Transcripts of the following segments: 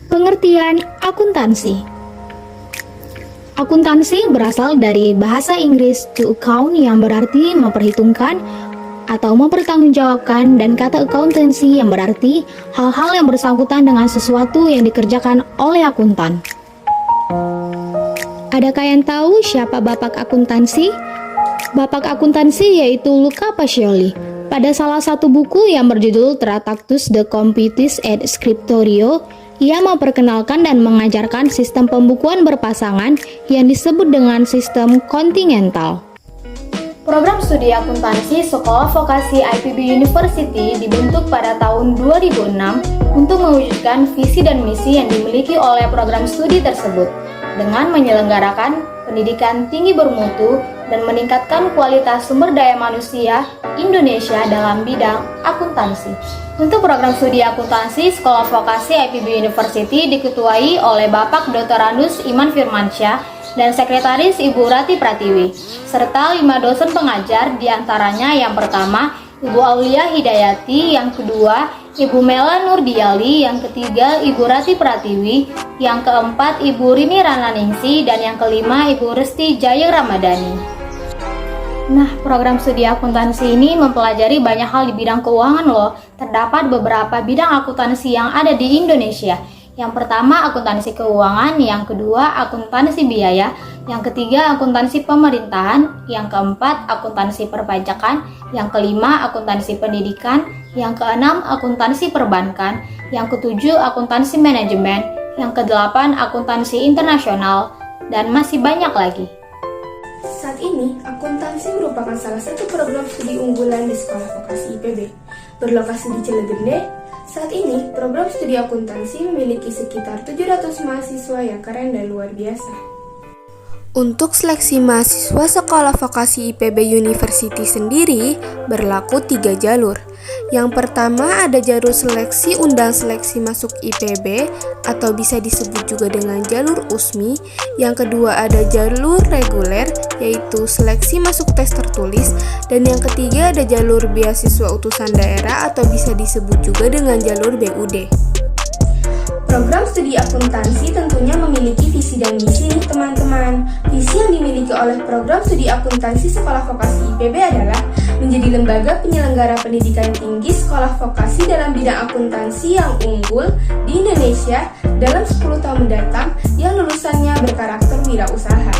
Pengertian akuntansi. Akuntansi berasal dari bahasa Inggris to account yang berarti memperhitungkan atau mempertanggungjawabkan, dan kata accountancy yang berarti hal-hal yang bersangkutan dengan sesuatu yang dikerjakan oleh akuntan. Adakah yang tahu siapa bapak akuntansi? Bapak akuntansi yaitu Luca Pacioli. Pada salah satu buku yang berjudul Tractatus de Computis et Scriptorio, ia memperkenalkan dan mengajarkan sistem pembukuan berpasangan yang disebut dengan sistem kontingental. Program studi akuntansi Sekolah Vokasi IPB University dibentuk pada tahun 2006 untuk mewujudkan visi dan misi yang dimiliki oleh program studi tersebut dengan menyelenggarakan pendidikan tinggi bermutu dan meningkatkan kualitas sumber daya manusia Indonesia dalam bidang akuntansi. Untuk program studi akuntansi Sekolah Vokasi IPB University diketuai oleh Bapak Dr. Randus Iman Firmansyah dan Sekretaris Ibu Rati Pratiwi, serta 5 dosen pengajar, diantaranya yang pertama Ibu Aulia Hidayati, yang kedua Ibu Mela Nurdiali, yang ketiga Ibu Rati Pratiwi, yang keempat Ibu Rini Rananingsi, dan yang kelima Ibu Resti Jaya Ramadhani. Nah, program studi akuntansi ini mempelajari banyak hal di bidang keuangan loh. Terdapat beberapa bidang akuntansi yang ada di Indonesia. Yang pertama akuntansi keuangan, yang kedua akuntansi biaya, yang ketiga akuntansi pemerintahan, yang keempat akuntansi perpajakan, yang kelima akuntansi pendidikan, yang keenam akuntansi perbankan, yang ketujuh akuntansi manajemen, yang kedelapan akuntansi internasional, dan masih banyak lagi. Saat ini, akuntansi merupakan salah satu program studi unggulan di Sekolah Vokasi IPB. Berlokasi di Cilegende, saat ini program studi akuntansi memiliki sekitar 700 mahasiswa yang keren dan luar biasa. Untuk seleksi mahasiswa Sekolah Vokasi IPB University sendiri berlaku 3 jalur. Yang pertama ada jalur seleksi undang seleksi masuk IPB atau bisa disebut juga dengan jalur USMI. Yang kedua ada jalur reguler yaitu seleksi masuk tes tertulis, dan yang ketiga ada jalur beasiswa utusan daerah atau bisa disebut juga dengan jalur BUD. Program studi akuntansi tentunya memiliki visi dan misi nih teman-teman. Visi yang dimiliki oleh program studi akuntansi Sekolah Vokasi IPB adalah menjadi lembaga penyelenggara pendidikan tinggi sekolah vokasi dalam bidang akuntansi yang unggul di Indonesia dalam 10 tahun mendatang yang lulusannya berkarakter wirausaha.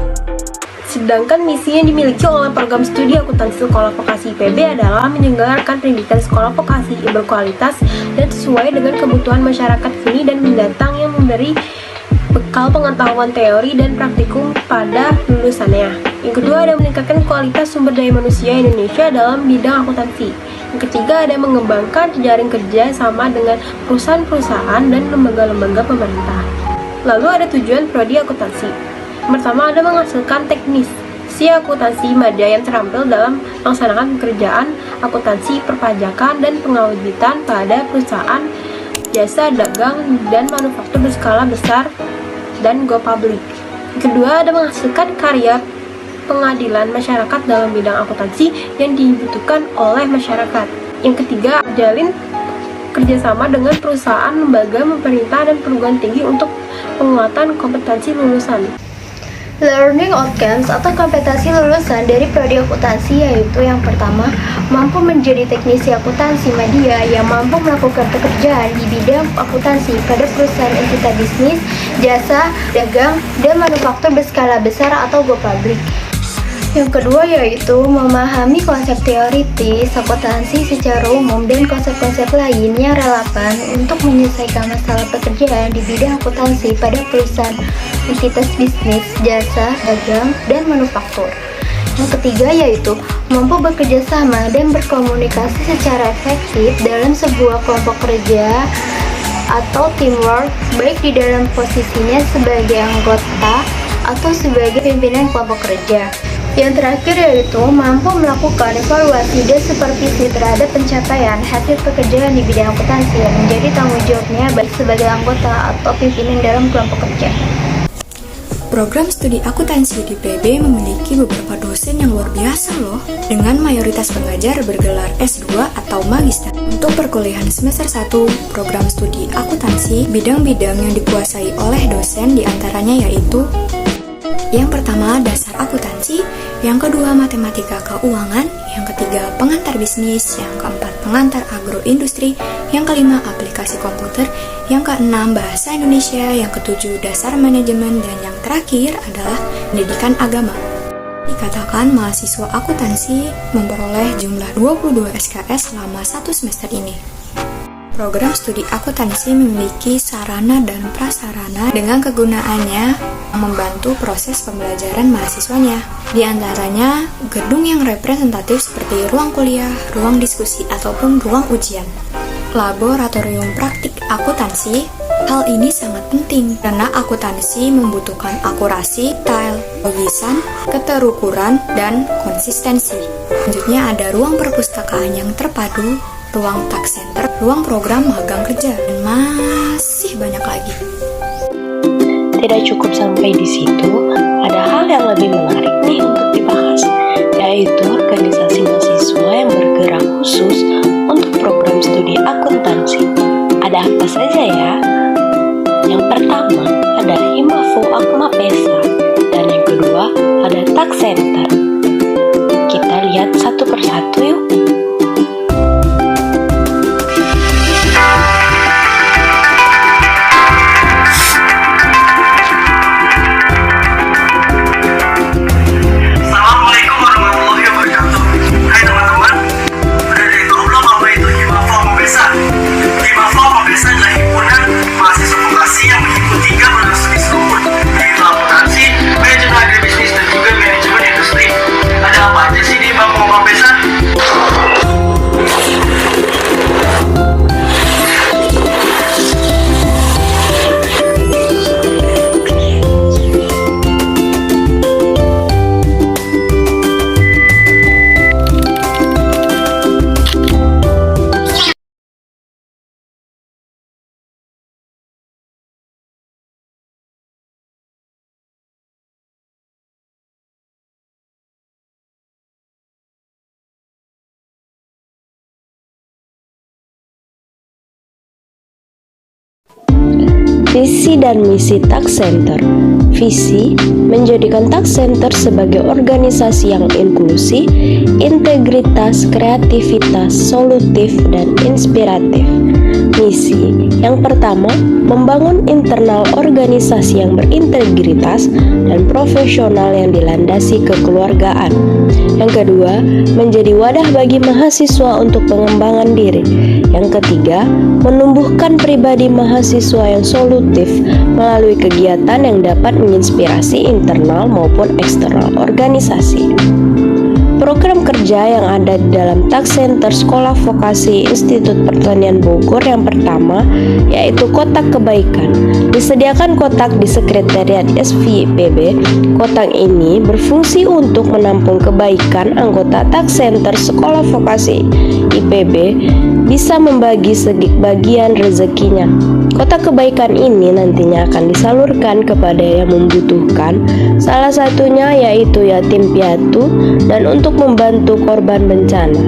Sedangkan misi yang dimiliki oleh program studi akuntansi Sekolah Vokasi IPB adalah menyelenggarakan pendidikan sekolah vokasi yang berkualitas dan sesuai dengan kebutuhan masyarakat kini dan mendatang yang memberi bekal pengetahuan teori dan praktikum pada lulusannya. Yang kedua ada meningkatkan kualitas sumber daya manusia Indonesia dalam bidang akuntansi. Yang ketiga ada mengembangkan jejaring kerja sama dengan perusahaan-perusahaan dan lembaga-lembaga pemerintah. Lalu ada tujuan prodi akuntansi. Pertama ada menghasilkan teknisi akuntansi media yang terampil dalam melaksanakan pekerjaan akuntansi, perpajakan, dan pengauditan pada perusahaan, jasa dagang, dan manufaktur berskala besar dan go public. Kedua ada menghasilkan karya pengadilan masyarakat dalam bidang akuntansi yang dibutuhkan oleh masyarakat. Yang ketiga, jalin kerjasama dengan perusahaan, lembaga, pemerintah, dan perguruan tinggi untuk penguatan kompetensi lulusan. Learning outcomes atau kompetensi lulusan dari prodi akuntansi yaitu yang pertama, mampu menjadi teknisi akuntansi media yang mampu melakukan pekerjaan di bidang akuntansi pada perusahaan entitas bisnis, jasa, dagang, dan manufaktur berskala besar atau go public. Yang kedua yaitu memahami konsep teoritis akuntansi secara umum dan konsep-konsep lain yang relevan untuk menyelesaikan masalah pekerjaan di bidang akuntansi pada perusahaan, entitas bisnis, jasa, dagang, dan manufaktur. Yang ketiga yaitu mampu bekerja sama dan berkomunikasi secara efektif dalam sebuah kelompok kerja atau teamwork, baik di dalam posisinya sebagai anggota atau sebagai pimpinan kelompok kerja. Yang terakhir yaitu mampu melakukan evaluasi dan supervisi terhadap pencapaian hasil pekerjaan di bidang akuntansi yang menjadi tanggung jawabnya baik sebagai anggota atau pimpinan dalam kelompok kerja. Program studi akuntansi di PB memiliki beberapa dosen yang luar biasa loh, dengan mayoritas pengajar bergelar S2 atau Magister. Untuk perkuliahan semester 1, program studi akuntansi, bidang-bidang yang dikuasai oleh dosen diantaranya yaitu: yang pertama, dasar akuntansi. Yang kedua, matematika keuangan. Yang ketiga, pengantar bisnis. Yang keempat, pengantar agroindustri. Yang kelima, aplikasi komputer. Yang keenam, bahasa Indonesia. Yang ketujuh, dasar manajemen. Dan yang terakhir adalah pendidikan agama. Dikatakan mahasiswa akuntansi memperoleh jumlah 22 SKS selama 1 semester ini. Program studi akuntansi memiliki sarana dan prasarana dengan kegunaannya membantu proses pembelajaran mahasiswanya. Di antaranya, gedung yang representatif seperti ruang kuliah, ruang diskusi, ataupun ruang ujian. Laboratorium praktik akuntansi. Hal ini sangat penting karena akuntansi membutuhkan akurasi, detail, logisan, keterukuran, dan konsistensi. Selanjutnya ada ruang perpustakaan yang terpadu, ruang task center, ruang program magang kerja, dan masih banyak lagi. Tidak cukup sampai di situ, ada hal yang lebih menarik nih untuk dibahas, yaitu organisasi mahasiswa yang bergerak khusus untuk program studi akuntansi. Ada apa saja ya? Yang pertama ada Himafo Akma Pesa, dan yang kedua ada task center. Kita lihat satu persatu yuk. Visi dan misi task center. Visi menjadikan task center sebagai organisasi yang inklusif, integritas, kreativitas, solutif, dan inspiratif. Misi yang pertama, membangun internal organisasi yang berintegritas dan profesional yang dilandasi kekeluargaan. Yang kedua, menjadi wadah bagi mahasiswa untuk pengembangan diri. Yang ketiga, menumbuhkan pribadi mahasiswa yang solutif melalui kegiatan yang dapat menginspirasi internal maupun eksternal organisasi. Program kerja yang ada di dalam task center Sekolah Vokasi Institut Pertanian Bogor yang pertama yaitu kotak kebaikan. Disediakan kotak di sekretariat SVIPB. Kotak ini berfungsi untuk menampung kebaikan anggota task center Sekolah Vokasi IPB bisa membagi sebagian rezekinya. Kotak kebaikan ini nantinya akan disalurkan kepada yang membutuhkan, salah satunya yaitu yatim piatu dan untuk membantu korban bencana.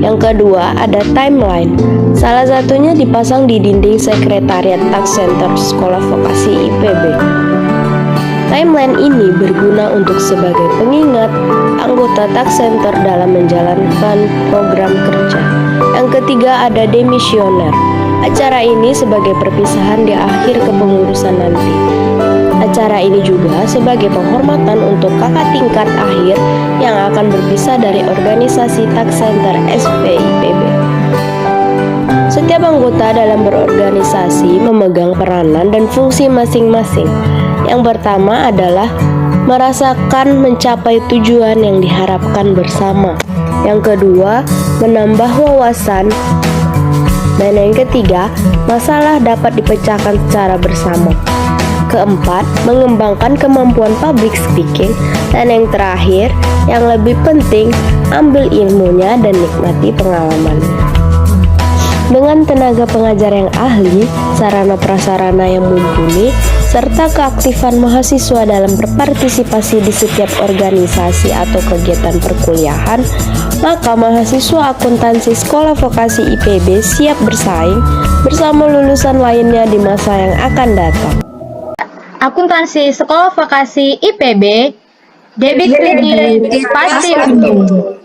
Yang kedua ada timeline, salah satunya dipasang di dinding sekretariat task center Sekolah Vokasi IPB. Timeline ini berguna untuk sebagai pengingat anggota task center dalam menjalankan program kerja. Yang ketiga ada demisioner. Acara ini sebagai perpisahan di akhir kepengurusan nanti. Acara ini juga sebagai penghormatan untuk kakak tingkat akhir yang akan berpisah dari organisasi task center SVIPB. Setiap anggota dalam berorganisasi memegang peranan dan fungsi masing-masing. Yang pertama adalah merasakan mencapai tujuan yang diharapkan bersama. Yang kedua, menambah wawasan. Dan yang ketiga, masalah dapat dipecahkan secara bersama. Keempat, mengembangkan kemampuan public speaking. Dan yang terakhir, yang lebih penting, ambil ilmunya dan nikmati pengalamannya. Dengan tenaga pengajar yang ahli, sarana prasarana yang mumpuni, serta keaktifan mahasiswa dalam berpartisipasi di setiap organisasi atau kegiatan perkuliahan, maka mahasiswa akuntansi Sekolah Vokasi IPB siap bersaing bersama lulusan lainnya di masa yang akan datang. Akuntansi Sekolah Vokasi IPB, debit kredit pasti untung.